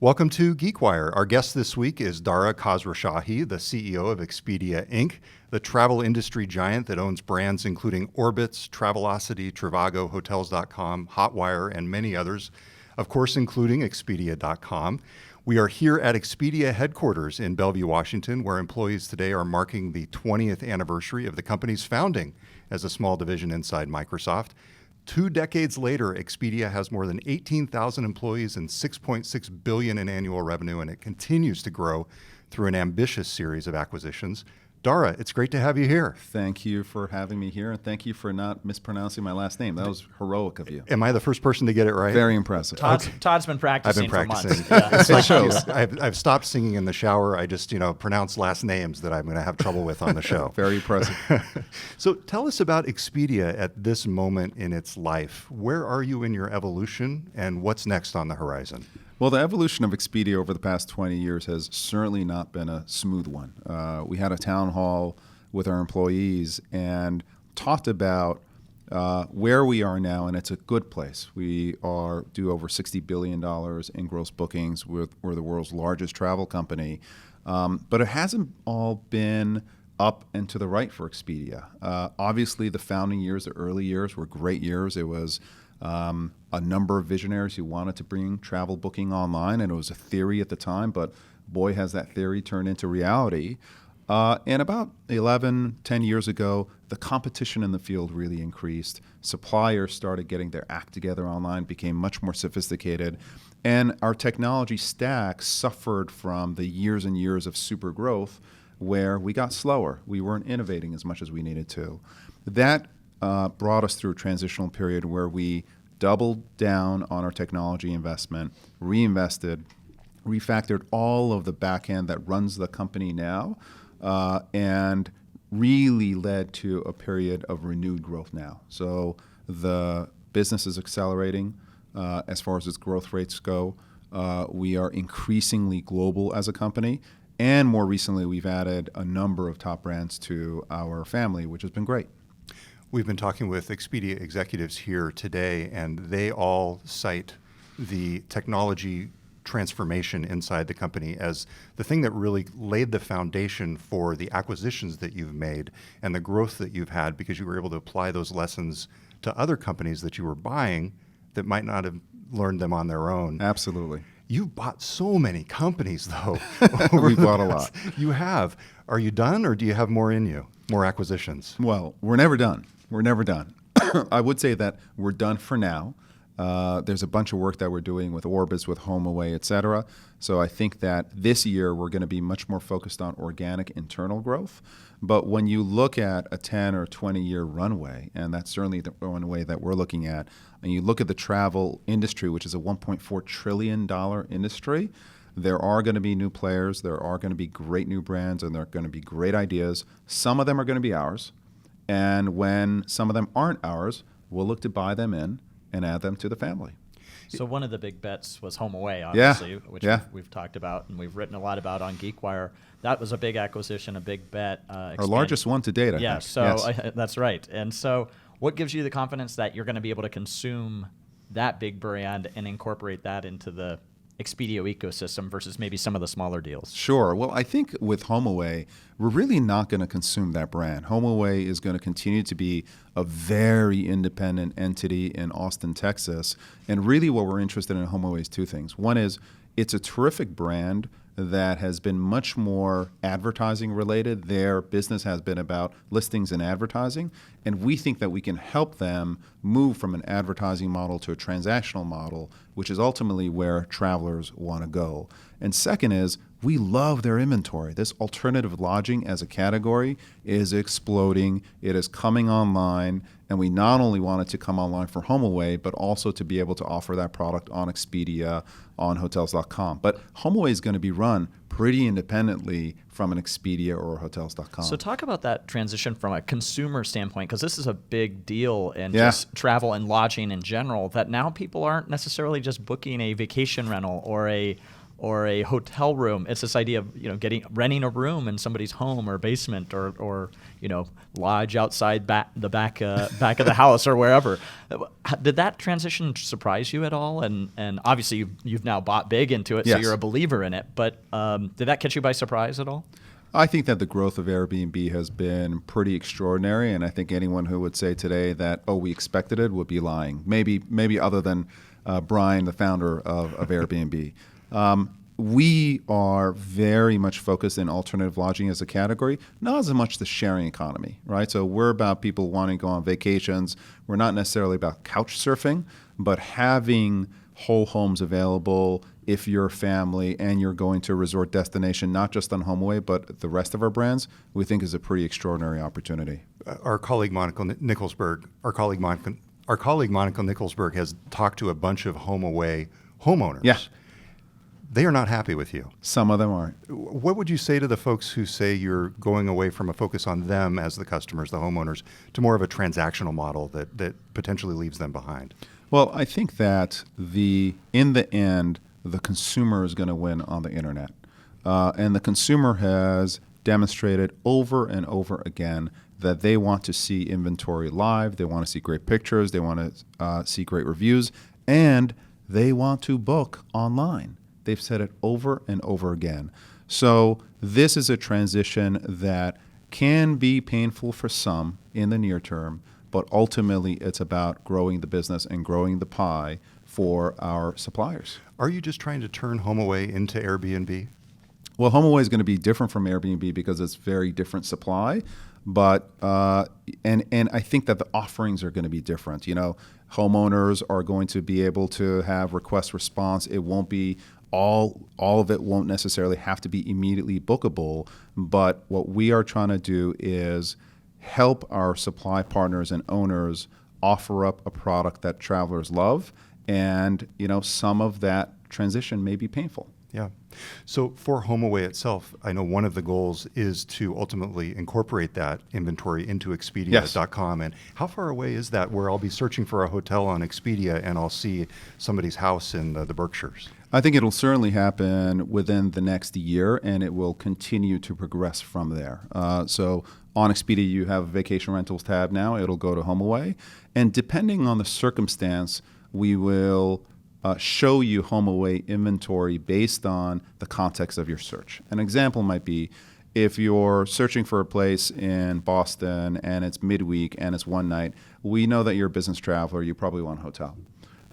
Welcome to GeekWire. Our guest this week is Dara Khosrowshahi, the CEO of Expedia Inc., the travel industry giant that owns brands including Orbitz, Travelocity, Trivago, Hotels.com, Hotwire, and many others, of course, including Expedia.com. We are here at Expedia headquarters in Bellevue, Washington, where employees today are marking the 20th anniversary of the company's founding as a small division inside Microsoft. 2 decades later, Expedia has more than 18,000 employees and $6.6 billion in annual revenue, and it continues to grow through an ambitious series of acquisitions. Dara, it's great to have you here. Thank you for having me here, and thank you for not mispronouncing my last name. That was heroic of you. Am I the first person to get it right? Very impressive. Todd's been practicing. I've been practicing. For months. It shows. I've stopped singing in the shower. I just, pronounce last names that I'm going to have trouble with on the show. Very impressive. So tell us about Expedia at this moment in its life. Where are you in your evolution, and what's next on the horizon? Well, the evolution of Expedia over the past 20 years has certainly not been a smooth one. We had a town hall with our employees and talked about where we are now, and it's a good place. We do over $60 billion in gross bookings. We're the world's largest travel company. But it hasn't all been up and to the right for Expedia. Obviously, the founding years, the early years, were great years. It was a number of visionaries who wanted to bring travel booking online, and it was a theory at the time, but boy, has that theory turned into reality. And about 10 years ago, the competition in the field really increased. Suppliers started getting their act together online, became much more sophisticated, and our technology stack suffered from the years and years of super growth where we got slower. We weren't innovating as much as we needed to. That brought us through a transitional period where we doubled down on our technology investment, reinvested, refactored all of the back end that runs the company now, and really led to a period of renewed growth now. So the business is accelerating as far as its growth rates go. We are increasingly global as a company, and more recently we've added a number of top brands to our family, which has been great. We've been talking with Expedia executives here today, and they all cite the technology transformation inside the company as the thing that really laid the foundation for the acquisitions that you've made and the growth that you've had, because you were able to apply those lessons to other companies that you were buying that might not have learned them on their own. Absolutely. You've bought so many companies, though. We've bought a lot. You have. Are you done, or do you have more in you? More acquisitions? Well, we're never done. We're never done. I would say that we're done for now. There's a bunch of work that we're doing with Orbitz, with HomeAway, et cetera. So I think that this year we're going to be much more focused on organic internal growth. But when you look at a 10 or 20-year runway, and that's certainly the runway that we're looking at, and you look at the travel industry, which is a $1.4 trillion industry, there are going to be new players, there are going to be great new brands, and there are going to be great ideas. Some of them are going to be ours. And when some of them aren't ours, we'll look to buy them in and add them to the family. So one of the big bets was HomeAway, obviously, which we've talked about and we've written a lot about on GeekWire. That was a big acquisition, a big bet. Our largest one to date, I think. So yes. That's right. And so what gives you the confidence that you're going to be able to consume that big brand and incorporate that into the Expedia ecosystem versus maybe some of the smaller deals? Sure. Well, I think with HomeAway, we're really not going to consume that brand. HomeAway is going to continue to be a very independent entity in Austin, Texas. And really what we're interested in HomeAway is two things. One is it's a terrific brand that has been much more advertising related. Their business has been about listings and advertising, and we think that we can help them move from an advertising model to a transactional model, which is ultimately where travelers want to go. And second is, we love their inventory. This alternative lodging as a category is exploding. It is coming online, and we not only want it to come online for HomeAway, but also to be able to offer that product on Expedia, on Hotels.com. But HomeAway is going to be run pretty independently from an Expedia or Hotels.com. So talk about that transition from a consumer standpoint, because this is a big deal in just travel and lodging in general, that now people aren't necessarily just booking a vacation rental or a or a hotel room. It's this idea of renting a room in somebody's home or basement or lodge outside the back of the house or wherever. Did that transition surprise you at all? And obviously you've now bought big into it, so Yes. you're a believer in it. But did that catch you by surprise at all? I think that the growth of Airbnb has been pretty extraordinary, and I think anyone who would say today that, we expected it, would be lying. Maybe other than Brian, the founder of Airbnb. We are very much focused in alternative lodging as a category, not as much the sharing economy, right? So we're about people wanting to go on vacations. We're not necessarily about couch surfing, but having whole homes available if you're a family and you're going to a resort destination, not just on HomeAway, but the rest of our brands, we think is a pretty extraordinary opportunity. Our colleague Monica Nicholsberg has talked to a bunch of HomeAway homeowners. Yeah. They are not happy with you. Some of them aren't. What would you say to the folks who say you're going away from a focus on them as the customers, the homeowners, to more of a transactional model that potentially leaves them behind? Well, I think that in the end, the consumer is going to win on the internet. And the consumer has demonstrated over and over again that they want to see inventory live, they want to see great pictures, they want to see great reviews, and they want to book online. They've said it over and over again. So this is a transition that can be painful for some in the near term, but ultimately it's about growing the business and growing the pie for our suppliers. Are you just trying to turn HomeAway into Airbnb? Well, HomeAway is going to be different from Airbnb because it's very different supply, but and I think that the offerings are going to be different. Homeowners are going to be able to have request response. It won't be all of it won't necessarily have to be immediately bookable, but what we are trying to do is help our supply partners and owners offer up a product that travelers love, and some of that transition may be painful. Yeah. So for HomeAway itself, I know one of the goals is to ultimately incorporate that inventory into Expedia.com. Yes. And how far away is that where I'll be searching for a hotel on Expedia and I'll see somebody's house in the Berkshires? I think it'll certainly happen within the next year, and it will continue to progress from there. So on Expedia, you have a vacation rentals tab now. It'll go to HomeAway. And depending on the circumstance, we will show you HomeAway inventory based on the context of your search. An example might be if you're searching for a place in Boston and it's midweek and it's one night, we know that you're a business traveler, you probably want a hotel.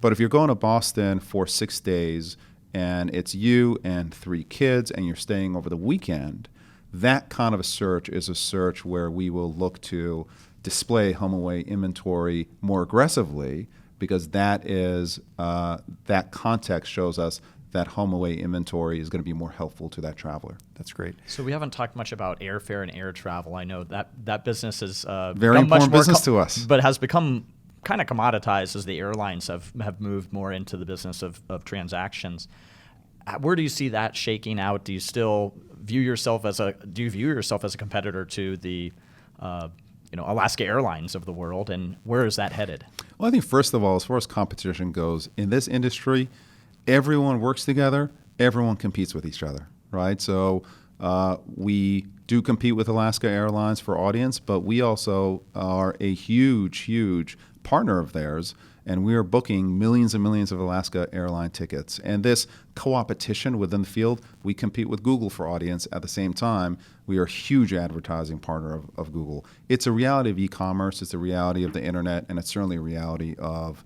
But if you're going to Boston for 6 days and it's you and 3 kids and you're staying over the weekend, that kind of a search is a search where we will look to display HomeAway inventory more aggressively, because that is that context shows us that HomeAway inventory is going to be more helpful to that traveler. That's great. So we haven't talked much about airfare and air travel. I know that business is very important business to us, but has become kind of commoditized as the airlines have moved more into the business of transactions. Where do you see that shaking out? Do you still view yourself as a competitor to the Alaska Airlines of the world, and where is that headed? Well, I think first of all, as far as competition goes, in this industry, everyone works together, everyone competes with each other, right? So we do compete with Alaska Airlines for audience, but we also are a huge partner of theirs, and we are booking millions and millions of Alaska airline tickets. And this co-opetition within the field, we compete with Google for audience at the same time. We are a huge advertising partner of Google. It's a reality of e-commerce, it's a reality of the internet, and it's certainly a reality of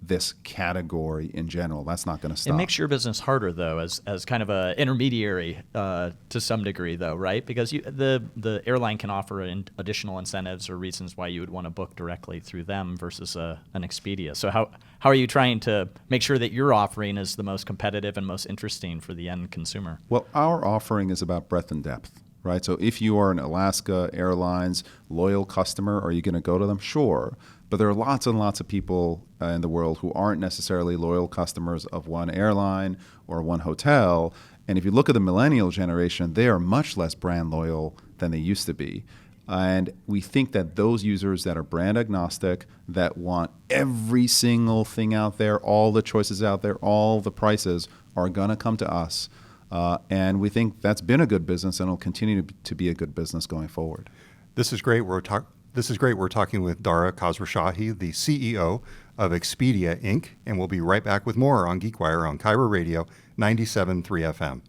this category in general. That's not going to stop. It makes your business harder, though, as kind of an intermediary to some degree, though, right? Because the airline can offer additional incentives or reasons why you would want to book directly through them versus an Expedia. So how are you trying to make sure that your offering is the most competitive and most interesting for the end consumer? Well, our offering is about breadth and depth, right? So if you are an Alaska Airlines loyal customer, are you going to go to them? Sure. But there are lots and lots of people in the world who aren't necessarily loyal customers of one airline or one hotel. And if you look at the millennial generation, they are much less brand loyal than they used to be. And we think that those users that are brand agnostic, that want every single thing out there, all the choices out there, all the prices, are going to come to us. And we think that's been a good business and will continue to be a good business going forward. This is great. We're talking with Dara Khosrowshahi, the CEO of Expedia Inc., and we'll be right back with more on GeekWire on GeekWire Radio 97.3 FM.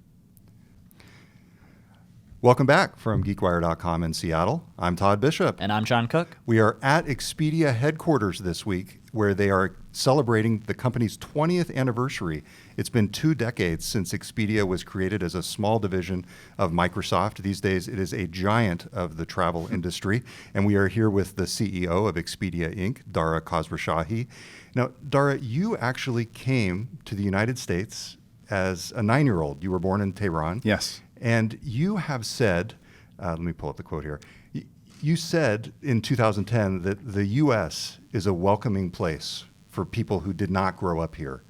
Welcome back from GeekWire.com in Seattle. I'm Todd Bishop. And I'm John Cook. We are at Expedia headquarters this week, where they are celebrating the company's 20th anniversary. It's been 2 decades since Expedia was created as a small division of Microsoft. These days, it is a giant of the travel industry. And we are here with the CEO of Expedia Inc., Dara Khosrowshahi. Now, Dara, you actually came to the United States as a 9-year-old. You were born in Tehran. Yes. And you have said, let me pull up the quote here. You said in 2010 that the U.S. is a welcoming place for people who did not grow up here.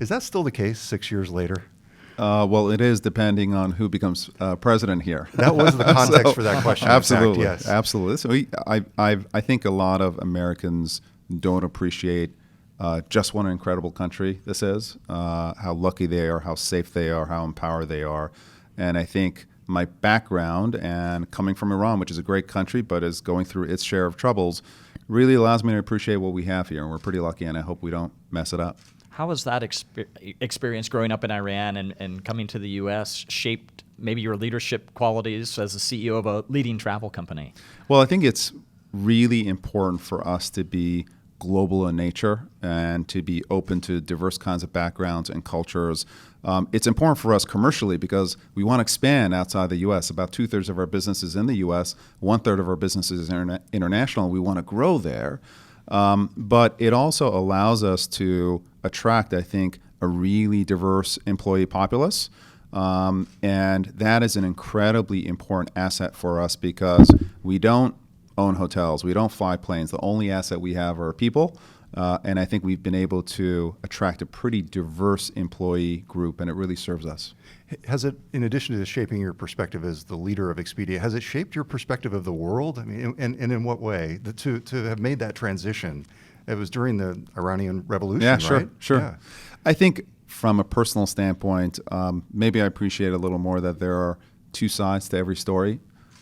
Is that still the case 6 years later? Well, it is, depending on who becomes president here. That was the context for that question. Absolutely, in fact, yes. Absolutely. So I think a lot of Americans don't appreciate just what an incredible country this is, how lucky they are, how safe they are, how empowered they are. And I think my background and coming from Iran, which is a great country but is going through its share of troubles, really allows me to appreciate what we have here. And we're pretty lucky, and I hope we don't mess it up. How has that experience growing up in Iran and coming to the U.S. shaped maybe your leadership qualities as the CEO of a leading travel company? Well, I think it's really important for us to be global in nature and to be open to diverse kinds of backgrounds and cultures. It's important for us commercially because we want to expand outside the U.S. About 2/3 of our business is in the U.S., 1/3 of our business is international. We want to grow there. But it also allows us to attract, I think, a really diverse employee populace. And that is an incredibly important asset for us because we don't own hotels. We don't fly planes. The only asset we have are people. And I think we've been able to attract a pretty diverse employee group, and it really serves us. Has it, in addition to shaping your perspective as the leader of Expedia, has it shaped your perspective of the world? I mean, and in what way? To have made that transition, it was during the Iranian Revolution, yeah, sure, right? Sure. Yeah. I think from a personal standpoint, maybe I appreciate a little more that there are two sides to every story.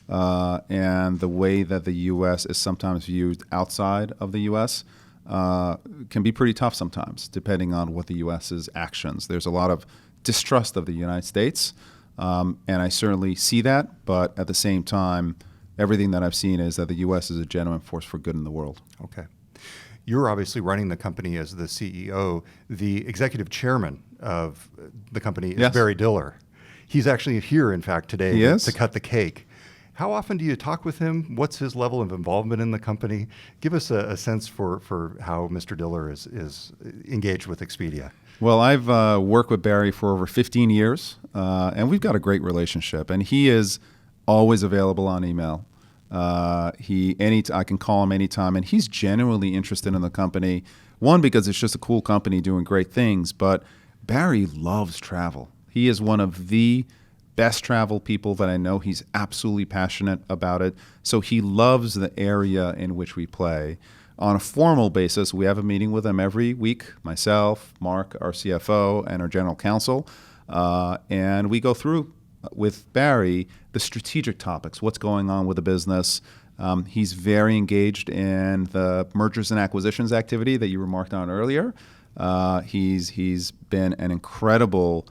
And the way that the U.S. is sometimes viewed outside of the U.S. Can be pretty tough sometimes, depending on what the U.S.'s actions. There's a lot of distrust of the United States, and I certainly see that. But at the same time, everything that I've seen is that the U.S. is a genuine force for good in the world. Okay. You're obviously running the company as the CEO. The executive chairman of the company is Yes. Barry Diller. He's actually here, in fact, today to cut the cake. How often do you talk with him? What's his level of involvement in the company? Give us a sense for how Mr. Diller is engaged with Expedia. Well, I've worked with Barry for over 15 years, and we've got a great relationship. And he is always available on email. I can call him anytime, and he's genuinely interested in the company. One, because it's just a cool company doing great things, but Barry loves travel. He is one of the best travel people that I know. He's absolutely passionate about it. So he loves the area in which we play. On a formal basis, we have a meeting with him every week, myself, Mark, our CFO, and our general counsel. And we go through with Barry the strategic topics, what's going on with the business. He's very engaged in the mergers and acquisitions activity that you remarked on earlier. He's been an incredible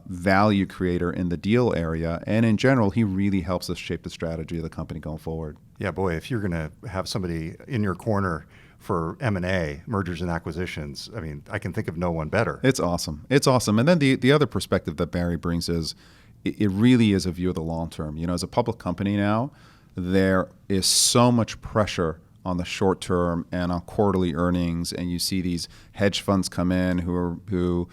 value creator in the deal area, and in general, he really helps us shape the strategy of the company going forward. Yeah, boy, if you're going to have somebody in your corner for M&A, mergers and acquisitions, I mean, I can think of no one better. It's awesome. It's awesome. And then the other perspective that Barry brings is it really is a view of the long term. You know, as a public company now, there is so much pressure on the short term and on quarterly earnings, and you see these hedge funds come in who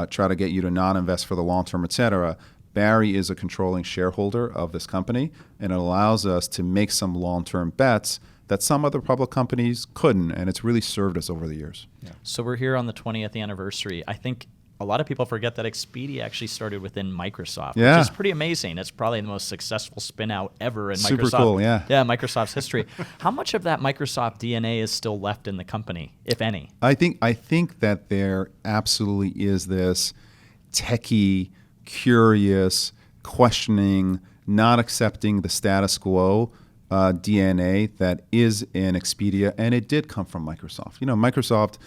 try to get you to not invest for the long term, et cetera. Barry is a controlling shareholder of this company, and it allows us to make some long-term bets that some other public companies couldn't, and it's really served us over the years. Yeah. So we're here on the 20th anniversary. I think a lot of people forget that Expedia actually started within Microsoft, Yeah. which is pretty amazing. It's probably the most successful spin out ever in Super Microsoft. cool, yeah. Yeah, Microsoft's history. How much of that Microsoft DNA is still left in the company, if any? I think that there absolutely is this techie, curious, questioning, not accepting the status quo DNA that is in Expedia, and it did come from Microsoft. Microsoft,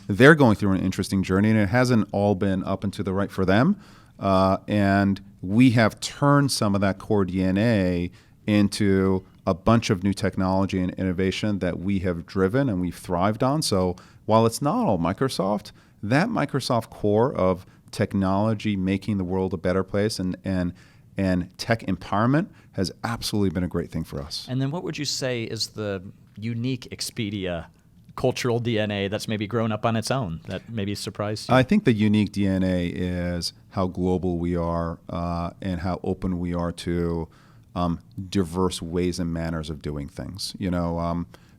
they're going through an interesting journey, and it hasn't all been up and to the right for them. And we have turned some of that core DNA into a bunch of new technology and innovation that we have driven and we've thrived on. So while it's not all Microsoft, that Microsoft core of technology making the world a better place and tech empowerment has absolutely been a great thing for us. And then what would you say is the unique Expedia cultural DNA that's maybe grown up on its own that maybe surprised you? I think the unique DNA is how global we are and how open we are to diverse ways and manners of doing things.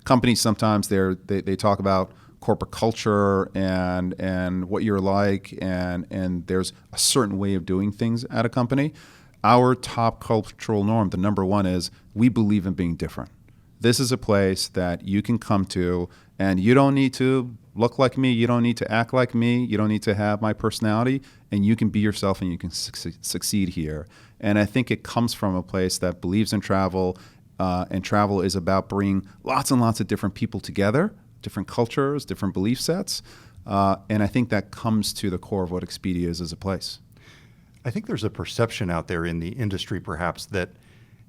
Companies sometimes they talk about corporate culture and what you're like, and there's a certain way of doing things at a company. Our top cultural norm, the number one, is we believe in being different. This is a place that you can come to, and you don't need to look like me, you don't need to act like me, you don't need to have my personality, and you can be yourself and you can succeed here. And I think it comes from a place that believes in travel, and travel is about bringing lots and lots of different people together, different cultures, different belief sets, and I think that comes to the core of what Expedia is as a place. I think there's a perception out there in the industry, perhaps, that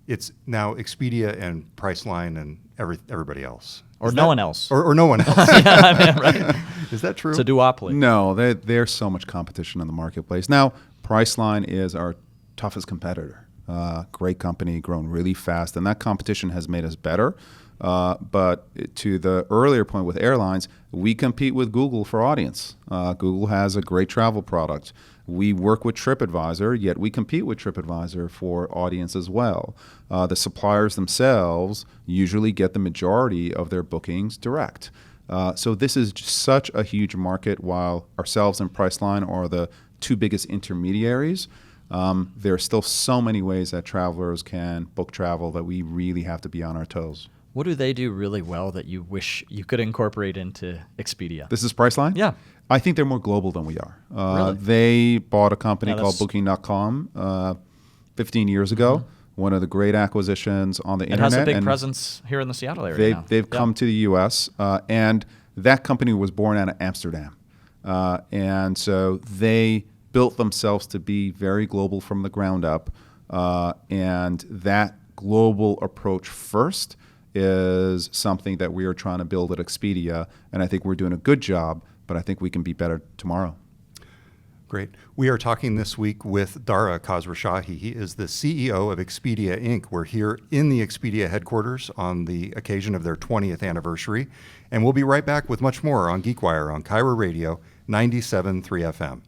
it's now Expedia and Priceline and everybody else. Or no one else. Or no one else. Right? Is that true? It's a duopoly. No, there's so much competition in the marketplace. Now, Priceline is our toughest competitor. Great company, grown really fast, and that competition has made us better. But to the earlier point with airlines, we compete with Google for audience. Google has a great travel product. We work with TripAdvisor, yet we compete with TripAdvisor for audience as well. The suppliers themselves usually get the majority of their bookings direct. So this is just such a huge market. While ourselves and Priceline are the two biggest intermediaries, there are still so many ways that travelers can book travel that we really have to be on our toes. What do they do really well that you wish you could incorporate into Expedia? This is Priceline? Yeah. I think they're more global than we are. Really? They bought a company Yeah, called Booking.com 15 years ago, one of the great acquisitions on the It internet. has a big and presence here in the Seattle area now. They've come to the U.S., and that company was born out of Amsterdam. And so they built themselves to be very global from the ground up. And that global approach first is something that we are trying to build at Expedia. And I think we're doing a good job, but I think we can be better tomorrow. Great. We are talking this week with Dara Khosrowshahi. He is the CEO of Expedia Inc. We're here in the Expedia headquarters on the occasion of their 20th anniversary. And we'll be right back with much more on GeekWire on GeekWire Radio 97.3 FM.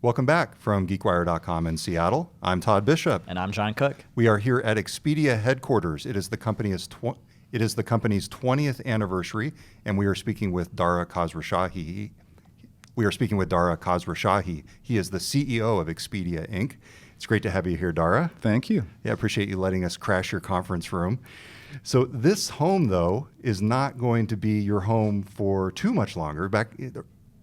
Welcome back from GeekWire.com in Seattle. I'm Todd Bishop. And I'm John Cook. We are here at Expedia headquarters. It is the company's 20th anniversary, and we are speaking with Dara Khosrowshahi. He is the CEO of Expedia Inc. It's great to have you here, Dara. Thank you. Yeah, I appreciate you letting us crash your conference room. So this home, though, is not going to be your home for too much longer. Back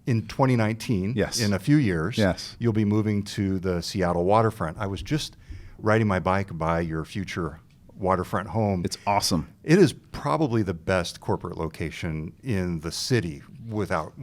in 2019, yes, in a few years, yes, you'll be moving to the Seattle waterfront. I was just riding my bike by your future waterfront home. It's awesome. It is probably the best corporate location in the city, without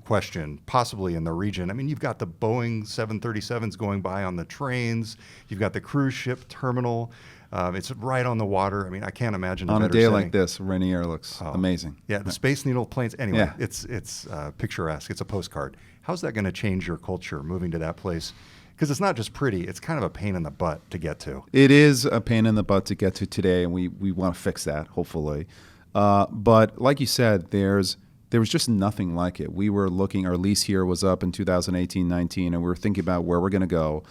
question, possibly in the region. I mean, you've got the Boeing 737s going by on the trains. You've got the cruise ship terminal. It's right on the water. I mean, I can't imagine on a day setting. like this. Rainier looks amazing. Yeah, the Space Needle planes. Anyway, yeah. It's picturesque. It's a postcard. How's that going to change your culture, moving to that place? Because it's not just pretty, it's kind of a pain in the butt to get to. It is a pain in the butt to get to today, and we want to fix that, hopefully. But like you said, there was just nothing like it. We were looking, our lease here was up in 2018-19, and we were thinking about where we're going to go.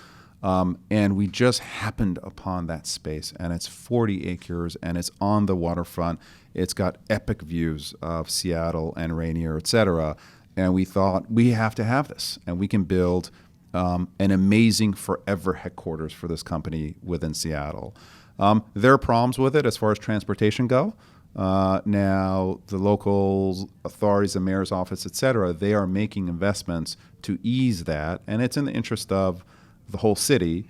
And we just happened upon that space, and it's 40 acres, and it's on the waterfront. It's got epic views of Seattle and Rainier, et cetera. and we thought we have to have this, and we can build an amazing forever headquarters for this company within Seattle. There are problems with it as far as transportation go. Now, the local authorities, the mayor's office, et cetera, they are making investments to ease that, and it's in the interest of the whole city.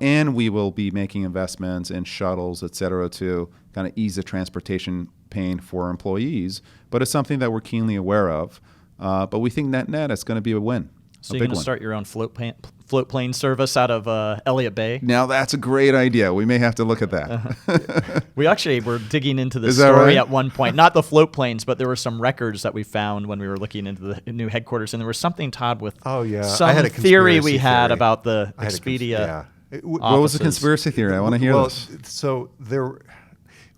And we will be making investments in shuttles, et cetera, to kind of ease the transportation pain for employees. But it's something that we're keenly aware of. But we think net it's going to be a win. So you're going to start your own float plane service out of Elliott Bay? Now, that's a great idea. We may have to look at that. We actually were digging into this story right? at one point. Not the float planes, but there were some records that we found when we were looking into the new headquarters. And there was something, Todd, with some I had a theory we conspiracy had theory. about the Expedia. What was the conspiracy theory? I want to hear this. So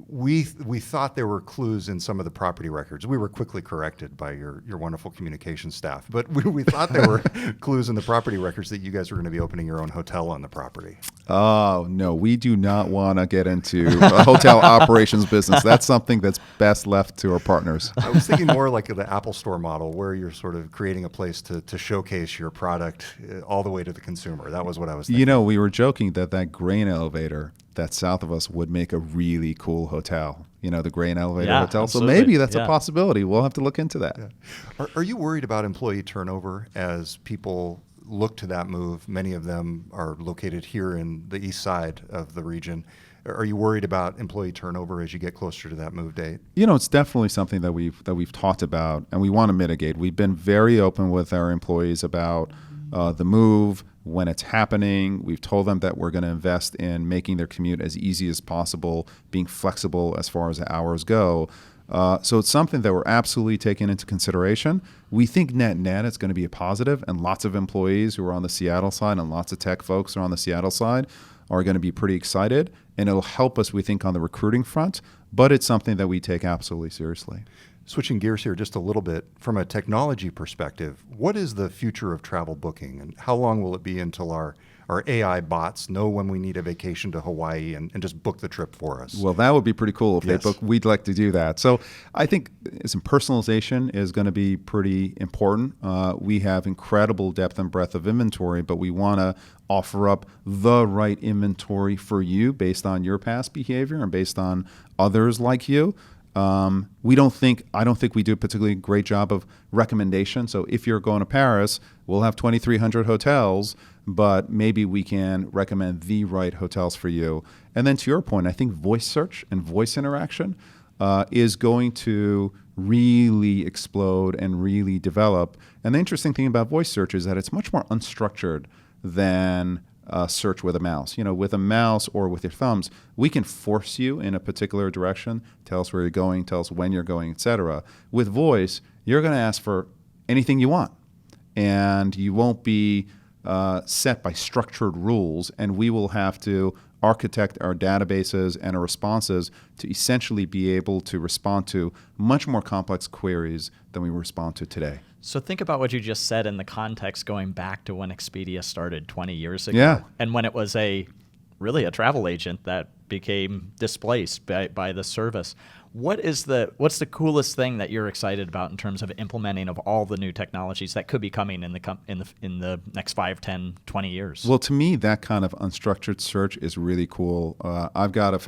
we thought there were clues in some of the property records. We were quickly corrected by your wonderful communication staff, but we thought there were clues in the property records that you guys were going to be opening your own hotel on the property. Oh, no, we do not want to get into a hotel operations business. That's something that's best left to our partners. I was thinking more like the Apple Store model, where you're sort of creating a place to showcase your product all the way to the consumer. That was what I was thinking. You know, we were joking that grain elevator that's south of us would make a really cool hotel. You know, the grain elevator hotel. Absolutely. So maybe that's a possibility. We'll have to look into that. Yeah. Are you worried about employee turnover as people look to that move? Many of them are located here in the east side of the region. Are you worried about employee turnover as you get closer to that move date? You know, it's definitely something that we've talked about, and we want to mitigate. We've been very open with our employees about the move, when it's happening. We've told them that we're going to invest in making their commute as easy as possible, being flexible as far as the hours go. So it's something that we're absolutely taking into consideration. We think net it's going to be a positive, and lots of employees who are on the Seattle side and lots of tech folks who are on the Seattle side are going to be pretty excited, and it'll help us, we think, on the recruiting front, but it's something that we take absolutely seriously. Switching gears here just a little bit, from a technology perspective, what is the future of travel booking, and how long will it be until our AI bots know when we need a vacation to Hawaii and just book the trip for us? Well, that would be pretty cool if Yes. they book. We'd like to do that. So I think some personalization is going to be pretty important. We have incredible depth and breadth of inventory, but we want to offer up the right inventory for you based on your past behavior and based on others like you. I don't think we do a particularly great job of recommendation. So if you're going to Paris, we'll have 2,300 hotels, but maybe we can recommend the right hotels for you. And then to your point, I think voice search and voice interaction is going to really explode and really develop. And the interesting thing about voice search is that it's much more unstructured than search with a mouse. You know, with a mouse or with your thumbs, we can force you in a particular direction, tell us where you're going, tell us when you're going, etc. With voice, you're going to ask for anything you want, and you won't be set by structured rules, and we will have to architect our databases and our responses to essentially be able to respond to much more complex queries than we respond to today. So think about what you just said in the context going back to when Expedia started 20 years ago. Yeah. And when it was really a travel agent that became displaced by the service. What's the coolest thing that you're excited about in terms of implementing of all the new technologies that could be coming in the next 5, 10, 20 years? Well, to me, that kind of unstructured search is really cool. I've got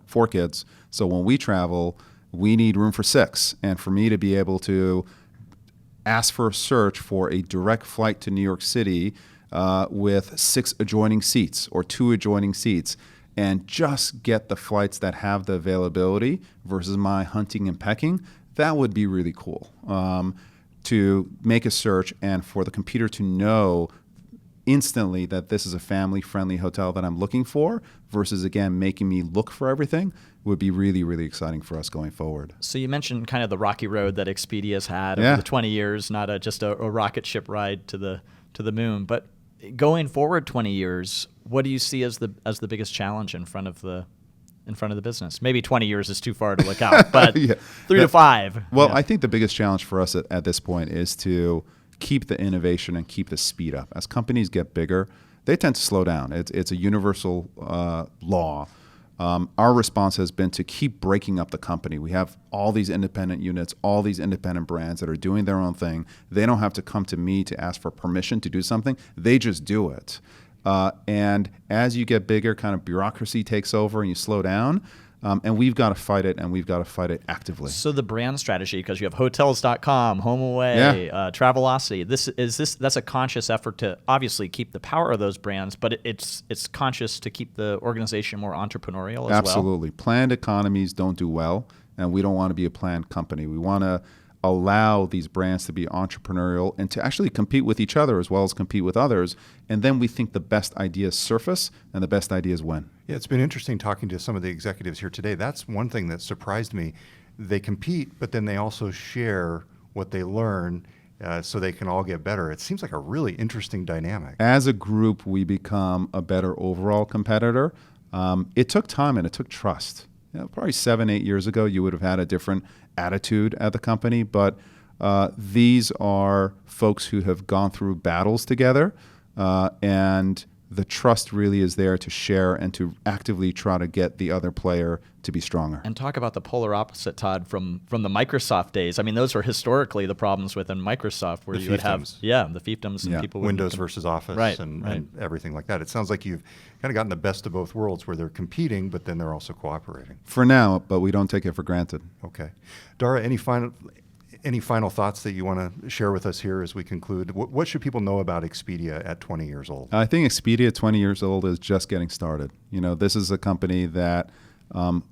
4 kids, so when we travel, we need room for 6. And for me to be able to ask for a search for a direct flight to New York City with 6 adjoining seats or 2 adjoining seats, and just get the flights that have the availability versus my hunting and pecking, that would be really cool. To make a search and for the computer to know instantly that this is a family-friendly hotel that I'm looking for versus, again, making me look for everything would be really, really exciting for us going forward. So you mentioned kind of the rocky road that Expedia's had over the 20 years, not just a rocket ship ride to the moon. But going forward 20 years, what do you see as the biggest challenge in front of the business? Maybe 20 years is too far to look out, but 3 to 5. Well, I think the biggest challenge for us at this point is to keep the innovation and keep the speed up. As companies get bigger, they tend to slow down. It's a universal law. our response has been to keep breaking up the company. We have all these independent units, all these independent brands that are doing their own thing. They don't have to come to me to ask for permission to do something. They just do it. And as you get bigger, kind of bureaucracy takes over and you slow down. And we've got to fight it, and we've got to fight it actively. So the brand strategy, because you have Hotels.com, HomeAway, Travelocity. That's a conscious effort to obviously keep the power of those brands, but it's conscious to keep the organization more entrepreneurial as well. Absolutely. Planned economies don't do well, and we don't want to be a planned company. We want to allow these brands to be entrepreneurial and to actually compete with each other as well as compete with others. And then we think the best ideas surface and the best ideas win. Yeah, it's been interesting talking to some of the executives here today. That's one thing that surprised me. They compete, but then they also share what they learn so they can all get better. It seems like a really interesting dynamic. As a group, we become a better overall competitor. It took time and it took trust. Probably 7-8 years ago, you would have had a different attitude at the company, but these are folks who have gone through battles together, and the trust really is there to share and to actively try to get the other player to be stronger. And talk about the polar opposite, Todd, from the Microsoft days. I mean, those were historically the problems within Microsoft, where you would have the fiefdoms and people Windows versus Office and everything like that. It sounds like you've kind of gotten the best of both worlds, where they're competing, but then they're also cooperating. For now, but we don't take it for granted. Okay, Dara, any final thoughts that you want to share with us here as we conclude? What should people know about Expedia at 20 years old? I think Expedia at 20 years old is just getting started. This is a company that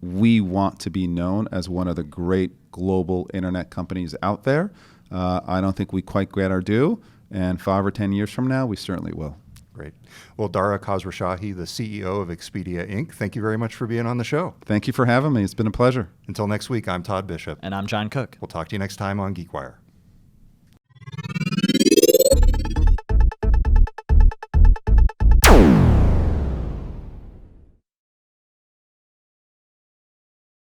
we want to be known as one of the great global internet companies out there. I don't think we quite get our due, and 5 or 10 years from now, we certainly will. Great. Well, Dara Khosrowshahi, the CEO of Expedia Inc., thank you very much for being on the show. Thank you for having me. It's been a pleasure. Until next week, I'm Todd Bishop. And I'm John Cook. We'll talk to you next time on GeekWire.